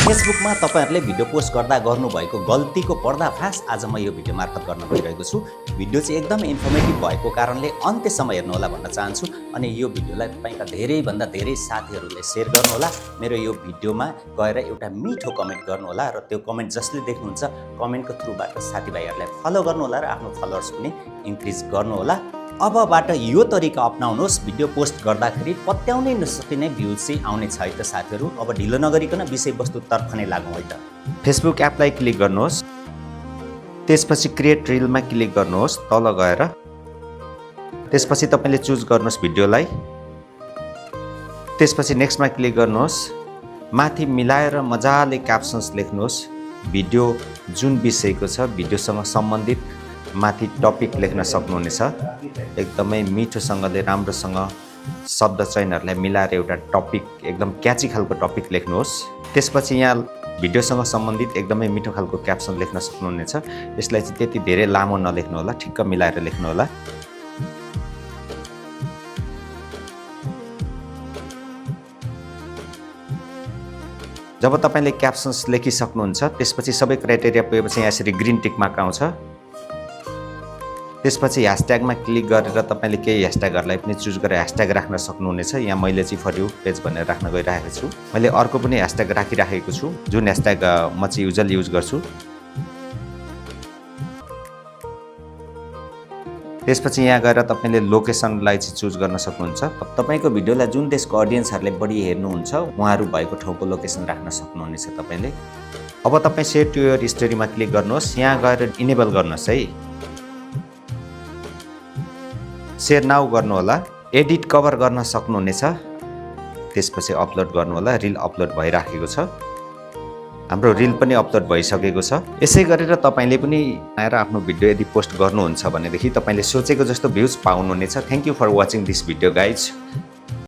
फेसबुकमा तपाईहरुले video post गर्दा गर्नुभएको गल्तीको पर्दाफास आज म यो भिडियो मार्फत गर्न गइरहेको छु। भिडियो चाहिँ एकदमै इन्फर्मेटिभ भएको कारणले अन्त्यसम्म हेर्नु होला भन्न चाहन्छु अनि यो भिडियोलाई तपाईका धेरै भन्दा धेरै साथीहरुले शेयर गर्नु होला। मेरो यो भिडियोमा गएर एउटा मिठो कमेन्ट गर्नु होला र त्यो कमेन्ट जसले देख्नुहुन्छ कमेन्टको थ्रुबाट साथीभाइहरुलाई फलो गर्नु होला र आफ्नो फलोअर्स पनि इन्क्रिज गर्नु होला। अबबाट यो तरिका अपनाउनुहोस्, भिडियो पोस्ट गर्दाखेरि पत्याउनै नसकिने भ्युज चाहिँ आउने छ है त साथीहरु। अब ढिलो नगरिकन विषयवस्तुतर्फ नै लागौँ है त। फेसबुक एपलाई क्लिक गर्नुहोस्, त्यसपछि क्रिएट रिलमा क्लिक गर्नुहोस् तल गएर, त्यसपछि तपाईले चुज गर्नुहोस् भिडियोलाई, त्यसपछि नेक्स्टमा क्लिक गर्नुहोस्, माथि मिलाएर मजाले क्याप्सन्स लेख्नुहोस्। भिडियो जुन विषयको छ भिडियोसँग सम्बन्धित माथि टपिक लेख्न सक्नुहुनेछ। एकदमै मिठोसँगले राम्रोसँग शब्द चयनहरुलाई मिलाएर एउटा टपिक एकदम क्याची खालको टपिक लेख्नुहोस्। त्यसपछि यहाँ भिडियोसँग सम्बन्धित एकदमै मिठो खालको क्याप्सन लेख्न सक्नुहुनेछ। यसलाई चाहिँ त्यति धेरै लामो नलेख्नु होला, ठिक्क मिलाएर लेख्नु होला। जब तपाईले क्याप्सन्स लेखिसक्नुहुन्छ त्यसपछि सबै क्राइटेरिया पुगेपछि यहाँ यसरी ग्रीन टिक मार्क आउँछ। त्यसपछि ह्याशट्यागमा क्लिक गरेर तपाईले केही ह्याशट्यागहरुलाई पनि चुज गरेर ह्याशट्याग राख्न सक्नुहुनेछ। यहाँ मैले चाहिँ फर यु पेज भनेर राख्न गइरहेको छु। मैले अर्को पनि ह्याशट्याग राखिराखेको छु जुन ह्याशट्याग म चाहिँ युजुअली युज गर्छु। त्यसपछि यहाँ गएर तपाईले लोकेसनलाई चाहिँ चुज गर्न सक्नुहुन्छ। तपाईको भिडियोलाई जुन देशको अडियन्सहरुले बढी हेर्नुहुन्छ उहाँहरु भएको ठाउँको लोकेसन राख्न सक्नुहुनेछ तपाईले। अब तपाई शेयर टु योर स्टोरीमा क्लिक गर्नुहोस्, यहाँ गएर इनेबल गर्नुहोस् है। शेयर नाउ गर्नु होला, एडिट कभर गर्न सक्नुहुनेछ। त्यसपछि अपलोड गर्नु होला। रिल अपलोड भइराखेको छ, हाम्रो रिल पनि अपलोड भइसकेको छ। यसै गरेर तपाईले पनि आएर आफ्नो भिडियो यदि पोस्ट गर्नुहुन्छ भनेदेखि तपाईले सोचेको जस्तो भ्युज पाउनुहुनेछ। Thank you for watching this video guys.